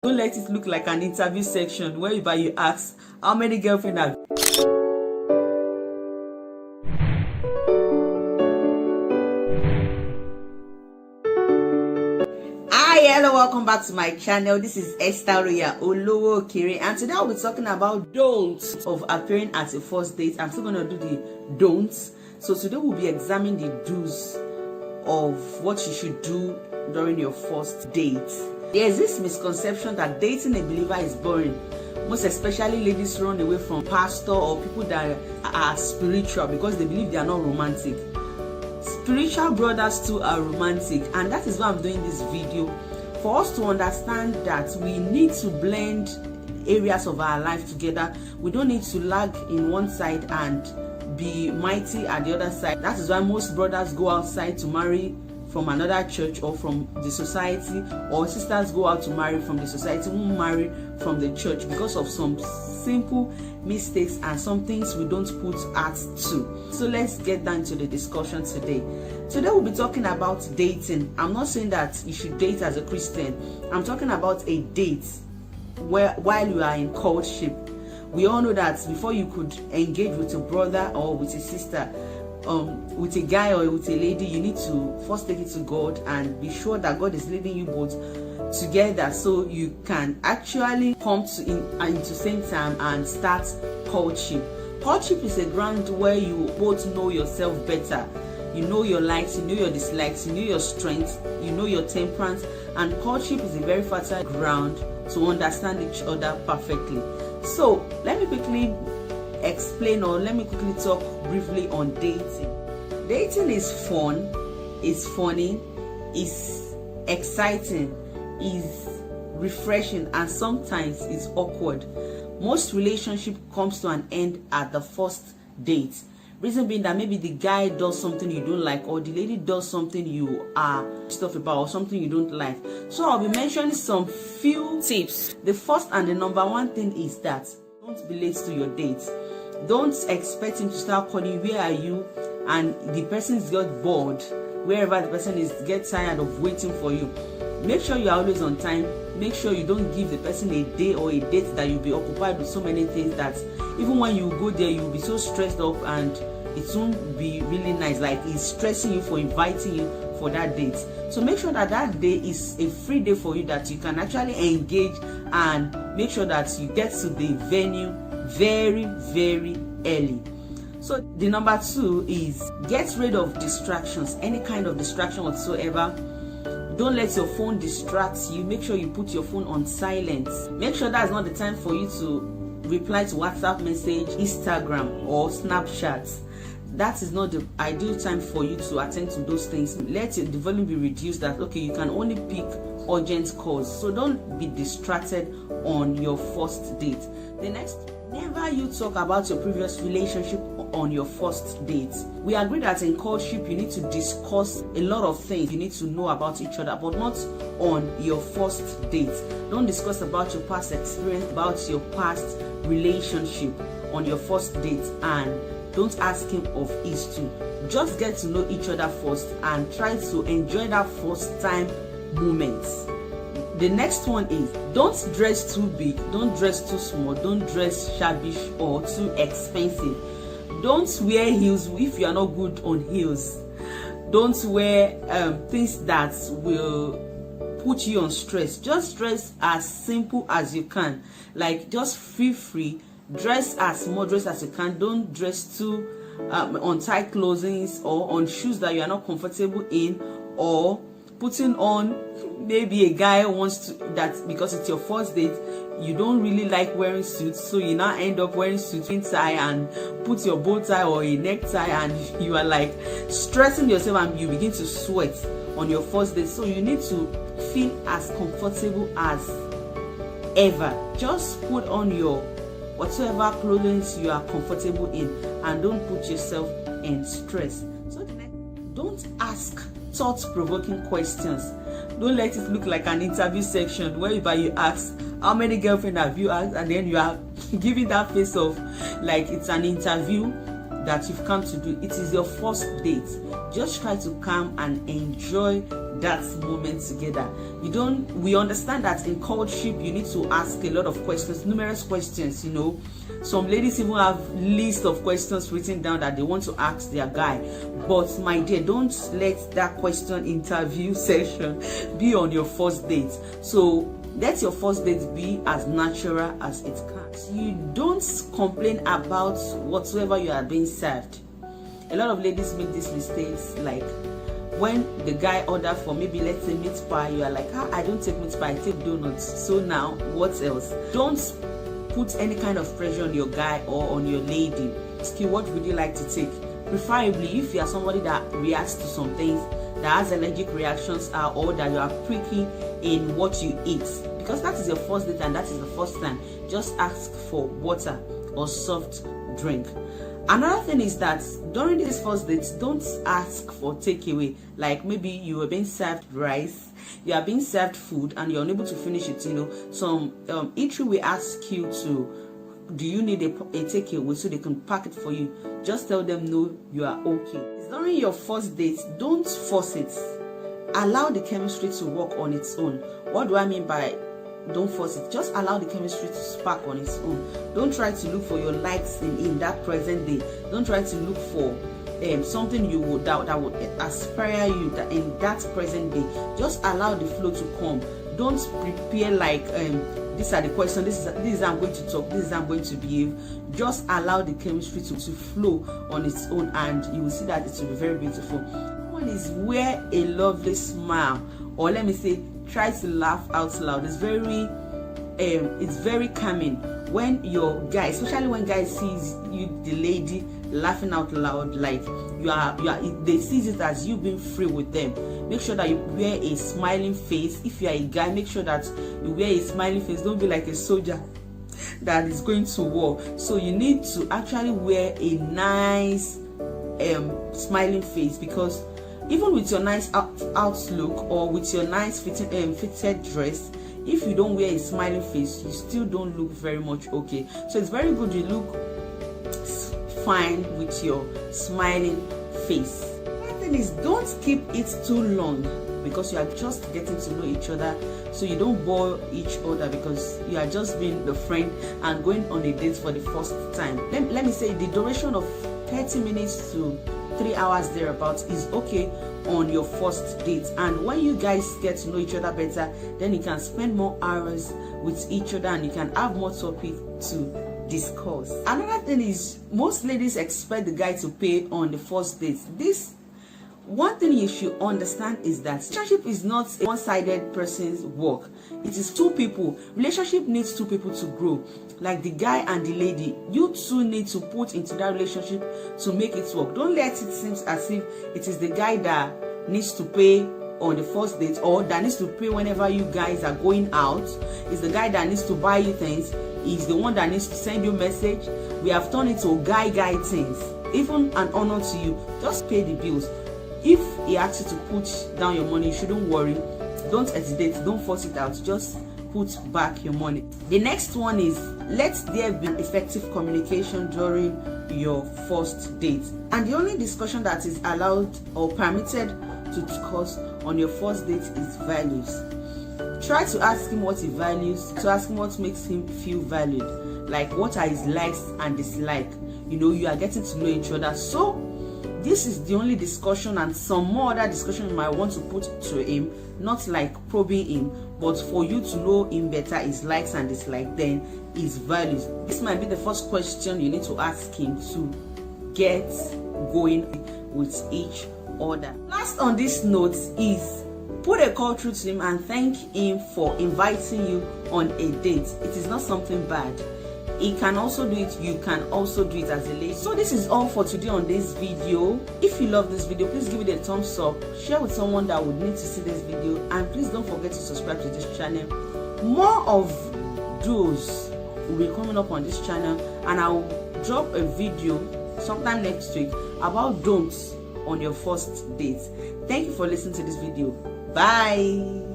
Don't let it look like an interview section whereby you ask, how many girlfriends have you? Hi, hello, welcome back to my channel. This is Esther Roya Olowo Okere, and today I'll be talking about don'ts of appearing at a first date. I'm still going to do the don'ts. So today we'll be examining the do's of what you should do during your first date. There's this misconception that dating a believer is boring. Most especially ladies run away from pastor or people that are spiritual because they believe they are not romantic. Spiritual brothers too are romantic, and that is why I'm doing this video, for us to understand that we need to blend areas of our life together. We don't need to lag in one side and be mighty at the other side. That is why most brothers go outside to marry from another church or from the society, or sisters go out to marry from the society who marry from the church because of some simple mistakes and some things we don't put heart to. So let's get down to the discussion today. Today we'll be talking about dating. I'm not saying that you should date as a Christian. I'm talking about a date where while you are in courtship. We all know that before you could engage with a brother or with a sister, with a guy or with a lady, you need to first take it to God and be sure that God is leading you both together, so you can actually come into same time and start courtship. Courtship is a ground where you both know yourself better. You know your likes, you know your dislikes, you know your strengths, you know your temperament, and courtship is a very fertile ground to understand each other perfectly. So let me quickly explain, or let me quickly talk briefly on dating. Dating is fun, is funny, is exciting, is refreshing, and sometimes is awkward. Most relationship comes to an end at the first date. Reason being that maybe the guy does something you don't like, or the lady does something you are stuff about, or something you don't like. So I'll be mentioning some few tips. The first and the number one thing is that don't be late to your date. Don't expect him to start calling, where are you? And the person's got bored, wherever the person is, get tired of waiting for you. Make sure you're always on time. Make sure you don't give the person a day or a date that you'll be occupied with so many things that even when you go there, you'll be so stressed up and it won't be really nice. Like he's stressing you for inviting you for that date. So make sure that that day is a free day for you, that you can actually engage, and make sure that you get to the venue very, very early. So the number two is get rid of distractions, any kind of distraction whatsoever. Don't let your phone distract you. Make sure you put your phone on silent. Make sure that's not the time for you to reply to WhatsApp message, Instagram, or Snapchat. That is not the ideal time for you to attend to those things. Let the volume be reduced, that okay, you can only pick urgent calls. So don't be distracted on your first date. The next, never you talk about your previous relationship on your first date. We agree that in courtship you need to discuss a lot of things you need to know about each other, but not on your first date. Don't discuss about your past experience, about your past relationship on your first date, and don't ask him of his too. Just get to know each other first and try to enjoy that first time moments. The next one is, don't dress too big, don't dress too small, don't dress shabby or too expensive. Don't wear heels if you are not good on heels. Don't wear things that will put you on stress. Just dress as simple as you can. Like just feel free. Dress as modest as you can. Don't dress too on tight clothing or on shoes that you are not comfortable in, or putting on, maybe a guy wants to, that because it's your first date, you don't really like wearing suits, so you now end up wearing suits, tie, and put your bow tie or a necktie, and you are like stressing yourself and you begin to sweat on your first date. So you need to feel as comfortable as ever. Just put on your whatever clothing you are comfortable in, and don't put yourself in stress. So the next, don't ask thought-provoking questions. Don't let it look like an interview section whereby you ask, how many girlfriends have you asked, and then you are giving that face of like it's an interview that you've come to do. It is your first date. Just try to come and enjoy that moment together. We understand that in courtship you need to ask a lot of questions, numerous questions, you know. Some ladies even have list of questions written down that they want to ask their guy. But my dear, don't let that question interview session be on your first date. So let your first date be as natural as it can. You don't complain about whatsoever you are being served. A lot of ladies make these mistakes, like when the guy order for maybe, let's say, meat pie, you are like, I don't take meat pie, I take donuts. So now what else? Don't put any kind of pressure on your guy or on your lady. Ask you, what would you like to take? Preferably if you are somebody that reacts to some things, that has allergic reactions, or that you are pricky in what you eat, because that is your first date and that is the first time, just ask for water or soft drink. Another thing is that during this first date, don't ask for takeaway. Like maybe you are being served rice, you are being served food, and you're unable to finish it. You know, some eatery will ask you to, do you need a takeaway, so they can pack it for you. Just tell them no, you are okay. During your first date, don't force it. Allow the chemistry to work on its own. What do I mean by don't force it? Just allow the chemistry to spark on its own. Don't try to look for your likes in that present day. Don't try to look for something you would that would aspire you in that present day. Just allow the flow to come. Don't prepare like these are the questions, this is how I'm going to talk, this is how I'm going to behave. Just allow the chemistry to flow on its own, and you will see that it will be very beautiful. One is wear a lovely smile, or let me say, try to laugh out loud. It's very calming when your guy, especially when guy sees you, the lady, laughing out loud, like they see it as you being free with them. Make sure that you wear a smiling face. If you are a guy, make sure that you wear a smiling face. Don't be like a soldier that is going to war. So you need to actually wear a nice smiling face, because even with your nice outlook or with your nice fitted dress, if you don't wear a smiling face, you still don't look very much okay. So it's very good you look fine with your smiling face. The thing is, don't keep it too long, because you are just getting to know each other, so you don't bore each other because you are just being the friend and going on a date for the first time. Let me say the duration of 30 minutes to 3 hours thereabouts is okay on your first date, and when you guys get to know each other better, then you can spend more hours with each other and you can have more topic to discuss. Another thing is, most ladies expect the guy to pay on the first date. This one thing you should understand is that relationship is not a one-sided person's work. It is two people. Relationship needs two people to grow, like the guy and the lady. You two need to put into that relationship to make it work. Don't let it seem as if it is the guy that needs to pay on the first date, or that needs to pay whenever you guys are going out. It's the guy that needs to buy you things. He's the one that needs to send you message. We have turned it to guy things. Even an honor to you, just pay the bills. If he asks you to put down your money, you shouldn't worry. Don't hesitate, don't force it out, just put back your money. The next one is, let there be effective communication during your first date. And the only discussion that is allowed or permitted to discuss on your first date is values. Try to ask him what he values, to ask him what makes him feel valued, like what are his likes and dislikes. You know, you are getting to know each other. So this is the only discussion, and some more other discussion you might want to put to him, not like probing him, but for you to know him better, his likes and dislikes, then his values. This might be the first question you need to ask him to get going with each other. Last on this note is, put a call through to him and thank him for inviting you on a date. It is not something bad. He can also do it, you can also do it as a lady. So this is all for today on this video. If you love this video, please give it a thumbs up, share with someone that would need to see this video, and please don't forget to subscribe to this channel. More of those will be coming up on this channel, and I'll drop a video sometime next week about don'ts on your first date. Thank you for listening to this video. Bye.